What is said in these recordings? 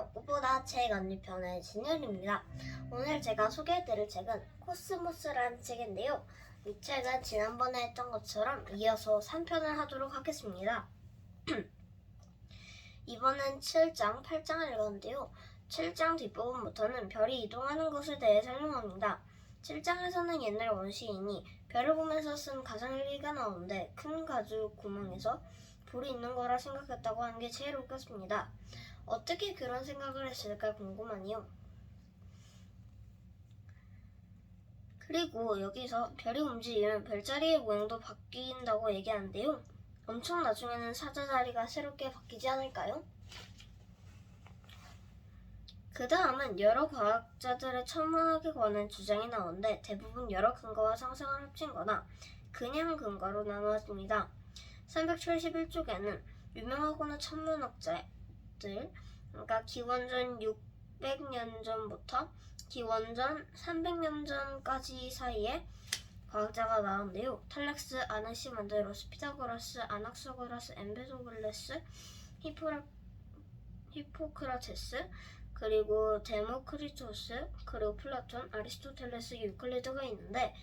안녕하세요. 꽃보다 책 안리편의 진율입니다. 오늘 제가 소개해드릴 책은 코스모스라는 책인데요. 이 책은 지난번에 했던 것처럼 이어서 3편을 하도록 하겠습니다. 이번엔 7장, 8장을 읽었는데요. 7장 뒷부분부터는 별이 이동하는 것에 대해 설명합니다. 7장에서는 옛날 원시인이 별을 보면서 쓴 가상일기가 나오는데 큰 가죽 구멍에서 불이 있는 거라 생각했다고 하는 게 제일 웃겼습니다. 어떻게 그런 생각을 했을까 궁금하네요. 그리고 여기서 별이 움직이면 별자리의 모양도 바뀐다고 얘기하는데요. 엄청 나중에는 사자자리가 새롭게 바뀌지 않을까요? 그 다음은 여러 과학자들의 천문학에 관한 주장이 나오는데 대부분 여러 근거와 상상을 합친 거나 그냥 근거로 나누어집니다. 371쪽에는 유명하거나 천문학자들, 그러니까 기원전 600년 전부터 기원전 300년 전까지 사이에 과학자가 나오는데요. 탈렉스, 아나시만드로스, 피타고라스, 아낙사고라스, 엠베소클레스, 히포크라테스, 그리고 데모크리토스, 그리고 플라톤, 아리스토텔레스, 유클리드가 있는데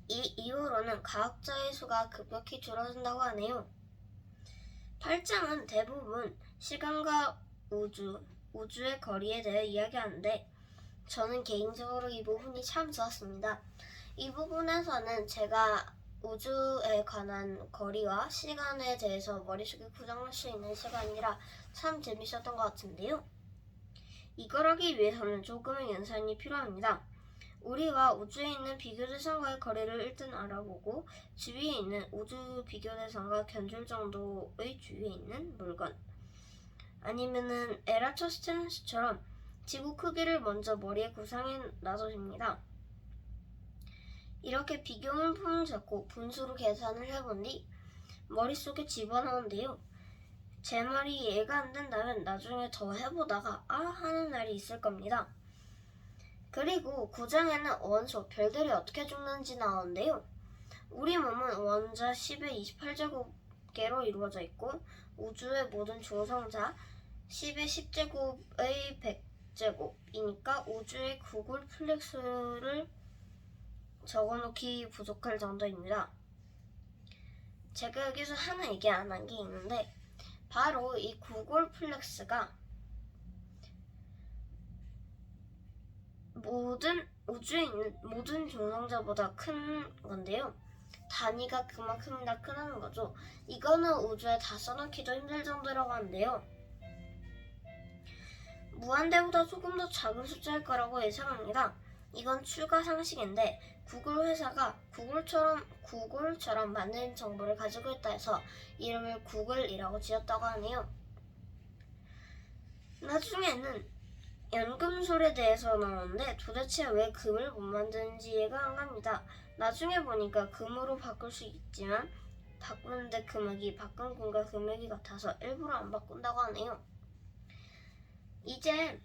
이 이후로는 과학자의 수가 급격히 줄어든다고 하네요. 8장은 대부분 시간과 우주의 거리에 대해 이야기하는데 저는 개인적으로 이 부분이 참 좋았습니다. 이 부분에서는 제가 우주에 관한 거리와 시간에 대해서 머릿속에 고정할 수 있는 시간이라 참 재밌었던 것 같은데요. 이걸 하기 위해서는 조금의 연산이 필요합니다. 우리와 우주에 있는 비교대상과의 거리를 일단 알아보고 주위에 있는 우주 비교대상과 견줄 정도의 주위에 있는 물건 아니면은 에라토스테네스처럼 지구 크기를 먼저 머리에 구상해 놔둬줍니다. 이렇게 비교 물품을 잡고 분수로 계산을 해본 뒤 머릿속에 집어넣은데요. 제 말이 이해가 안 된다면 나중에 더 해보다가 하는 날이 있을 겁니다. 그리고 9장에는 원소, 별들이 어떻게 죽는지 나오는데요. 우리 몸은 원자 10의 28제곱계로 이루어져 있고 우주의 모든 중성자 10의 10제곱의 100제곱이니까 우주의 구글 플렉스를 적어놓기 부족할 정도입니다. 제가 여기서 하나 얘기 안 한 게 있는데 바로 이 구글 플렉스가 우주에 있는 모든 중성자보다 큰 건데요. 단위가 그만큼이나 크다는 거죠. 이거는 우주에 다 써놓기도 힘들 정도라고 하는데요. 무한대보다 조금 더 작은 숫자일 거라고 예상합니다. 이건 추가 상식인데 구글 회사가 구글처럼 많은 정보를 가지고 있다 해서 이름을 구글이라고 지었다고 하네요. 나중에는 연금술에 대해서 나오는데 도대체 왜 금을 못 만드는지 이해가 안 갑니다. 나중에 보니까 금으로 바꿀 수 있지만 바꾸는데 금액이 바꾼 금과 금액이 같아서 일부러 안 바꾼다고 하네요. 이제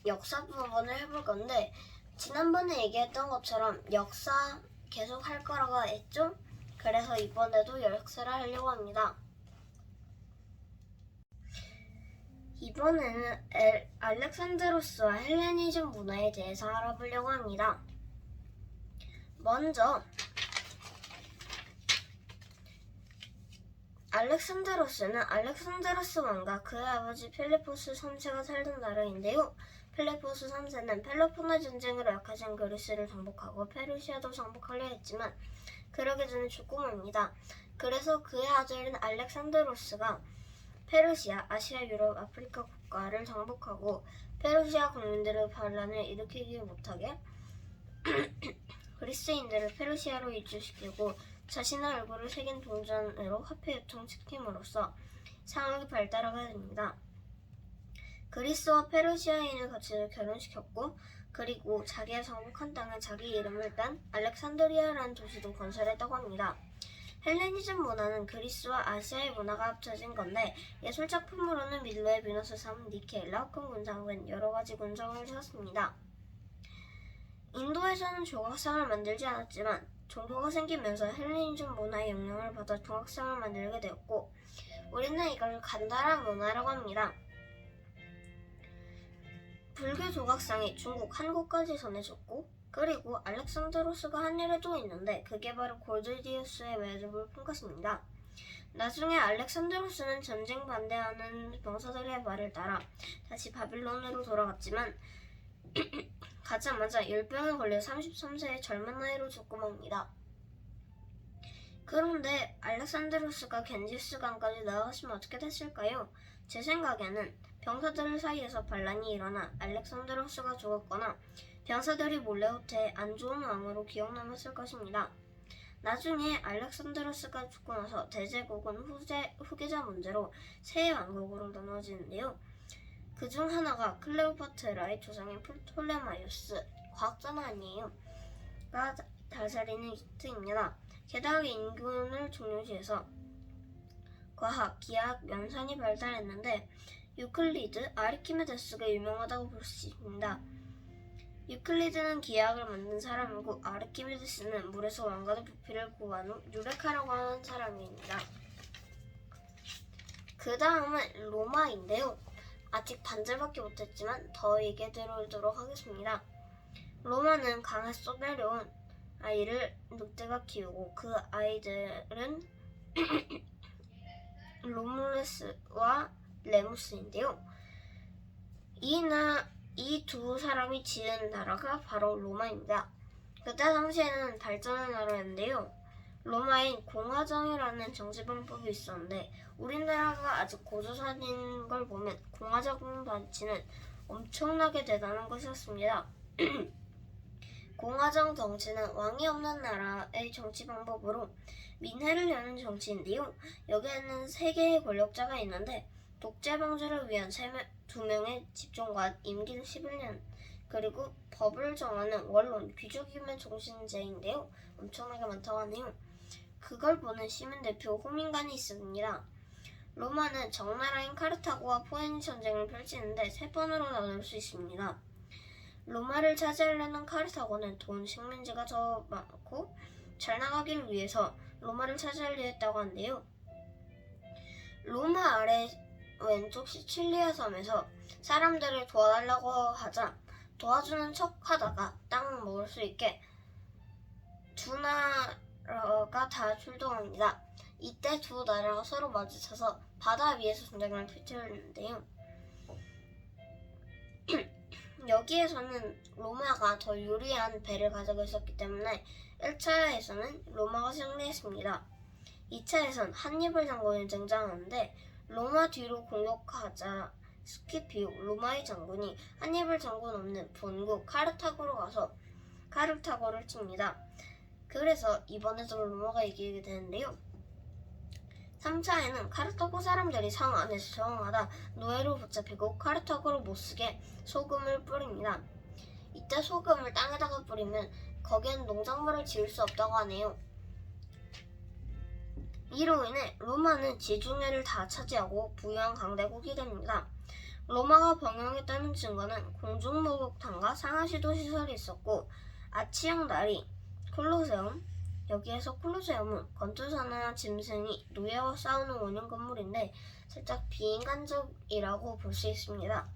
역사 부분을 해볼 건데 지난번에 얘기했던 것처럼 역사 계속 할 거라고 했죠? 그래서 이번에도 역사를 하려고 합니다. 이번에는 알렉산드로스와 헬레니즘 문화에 대해서 알아보려고 합니다. 먼저 알렉산드로스는 알렉산드로스 왕과 그의 아버지 필리포스 3세가 살던 나라인데요. 필리포스 3세는 펠로폰네 전쟁으로 약해진 그리스를 정복하고 페르시아도 정복하려 했지만 그러기 전에 죽고 맙니다. 그래서 그의 아들인 알렉산드로스가 페르시아, 아시아, 유럽, 아프리카 국가를 정복하고 페르시아 국민들의 반란을 일으키지 못하게 그리스인들을 페르시아로 이주시키고 자신의 얼굴을 새긴 동전으로 화폐 유통시킴으로써 상황이 발달하게 됩니다. 그리스와 페르시아인을 같이 결혼시켰고 그리고 자기의 정복한 땅에 자기 이름을 딴 알렉산드리아라는 도시도 건설했다고 합니다. 헬레니즘 문화는 그리스와 아시아의 문화가 합쳐진 건데 예술 작품으로는 밀로의 비너스 섬, 니케, 라오콘 군상 등 여러 가지 군상을 세웠습니다. 인도에서는 조각상을 만들지 않았지만 종교가 생기면서 헬레니즘 문화의 영향을 받아 조각상을 만들게 되었고 우리는 이걸 간다라 문화라고 합니다. 불교 조각상이 중국 한국까지 전해졌고, 그리고 알렉산드로스가 한 일이 또 있는데 그게 바로 골디디우스의 매듭을 푼 것입니다. 나중에 알렉산드로스는 전쟁 반대하는 병사들의 말을 따라 다시 바빌론으로 돌아갔지만 가자마자 열병에 걸려 33세의 젊은 나이로 죽고 맙니다. 그런데 알렉산드로스가 겐지스강까지 나아갔으면 어떻게 됐을까요? 제 생각에는 병사들 사이에서 반란이 일어나 알렉산드로스가 죽었거나 병사들이 몰래 후퇴해 안 좋은 왕으로 기억남았을 것입니다. 나중에 알렉산드로스가 죽고 나서 대제국은 후계자 문제로 세 왕국으로 나눠지는데요. 그중 하나가 클레오파트라의 조상인 프톨레마이오스, 과학자는 아니에요. 가 다스리는 이집트입니다. 게다가 인근을 중요시해서 과학, 기하학, 면산이 발달했는데 유클리드, 아르키메데스가 유명하다고 볼 수 있습니다. 유클리드는 기하학을 만든 사람이고 아르키메데스는 물에서 왕과도 부피를 구한 후 유레카라고 하는 사람입니다. 그 다음은 로마인데요. 아직 반절밖에 못했지만 더 얘기해 드리도록 하겠습니다. 로마는 강에 쏘내려온 아이를 늑대가 키우고 그 아이들은 로물루스와 레무스인데요. 이 두 사람이 지은 나라가 바로 로마입니다. 그때 당시에는 발전한 나라였는데요. 로마엔 공화정이라는 정치 방법이 있었는데 우리나라가 아직 고조선인 걸 보면 공화정 정치는 엄청나게 대단한 것이었습니다. 공화정 정치는 왕이 없는 나라의 정치 방법으로 민회를 여는 정치인데요. 여기에는 3개의 권력자가 있는데 독재 방지를 위한 2명의 집정관, 임기는 11년, 그리고 법을 정하는 원론, 귀족이면 종신제인데요. 엄청나게 많다고 하네요. 그걸 보는 시민대표 호민관이 있습니다. 로마는 적나라인 카르타고와 포에니 전쟁을 펼치는데 3번으로 나눌 수 있습니다. 로마를 차지하려는 카르타고는 돈, 식민지가 더 많고 잘 나가기를 위해서 로마를 차지하려 했다고 하는데요. 로마 아래 왼쪽 시칠리아 섬에서 사람들을 도와달라고 하자 도와주는 척 하다가 땅 먹을 수 있게 두 나라가 다 출동합니다. 이때 두 나라가 서로 마주쳐서 바다 위에서 전쟁을 펼쳤는데요. 여기에서는 로마가 더 유리한 배를 가지고 있었기 때문에 1차에서는 로마가 승리했습니다. 2차에선 한니발 장군이 등장하는데 로마 뒤로 공격하자 스키피오 로마의 장군이 한니발 장군 없는 본국 카르타고로 가서 카르타고를 칩니다. 그래서 이번에도 로마가 이기게 되는데요. 3차에는 카르타고 사람들이 성 안에서 저항하다 노예로 붙잡히고 카르타고를 못쓰게 소금을 뿌립니다. 이때 소금을 땅에다가 뿌리면 거기엔 농작물을 지을 수 없다고 하네요. 이로 인해 로마는 지중해를 다 차지하고 부유한 강대국이 됩니다. 로마가 번영했다는 증거는 공중목욕탕과 상하시도 시설이 있었고 아치형 다리, 콜로세움, 여기에서 콜로세움은 건투사나 짐승이 노예와 싸우는 원형 건물인데 살짝 비인간적이라고 볼 수 있습니다.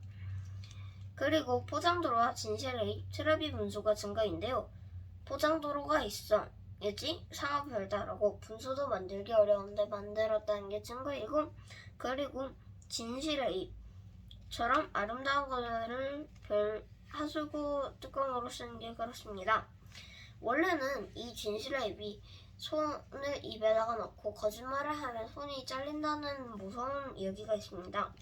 그리고 포장도로와 진실의 트래비 분수가 증거인데요. 포장도로가 있어야지 상업이 발달하고 분수도 만들기 어려운데 만들었다는 게 증거이고, 그리고 진실의 처럼 아름다운 것을 별 하수구 뚜껑으로 쓰는 게 그렇습니다. 원래는 이 진실의 입이 손을 입에다가 넣고 거짓말을 하면 손이 잘린다는 무서운 이야기가 있습니다.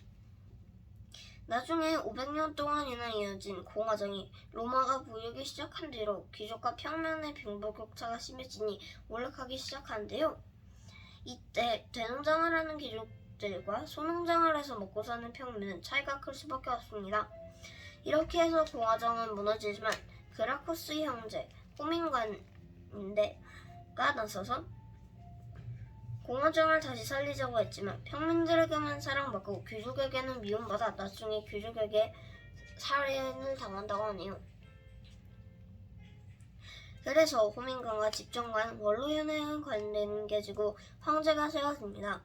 나중에 500년 동안이나 이어진 공화정이 로마가 부유하기 시작한 뒤로 귀족과 평면의 빈부격차가 심해지니 몰락하기 시작하는데요. 이때 대농장을 하는 귀족들과 소농장을 해서 먹고 사는 평민은 차이가 클 수밖에 없습니다. 이렇게 해서 공화정은 무너지지만 그라쿠스의 형제 호민관인데가 나서서 공화정을 다시 살리자고 했지만 평민들에게만 사랑받고 귀족에게는 미움받아 나중에 귀족에게 살인을 당한다고 하네요. 그래서 호민관과 집정관, 원로연회는 관계지고 황제가 세워집니다.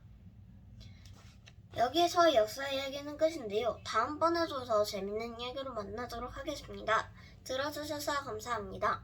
여기에서 역사 이야기는 끝인데요. 다음번에도 더 재밌는 이야기로 만나도록 하겠습니다. 들어주셔서 감사합니다.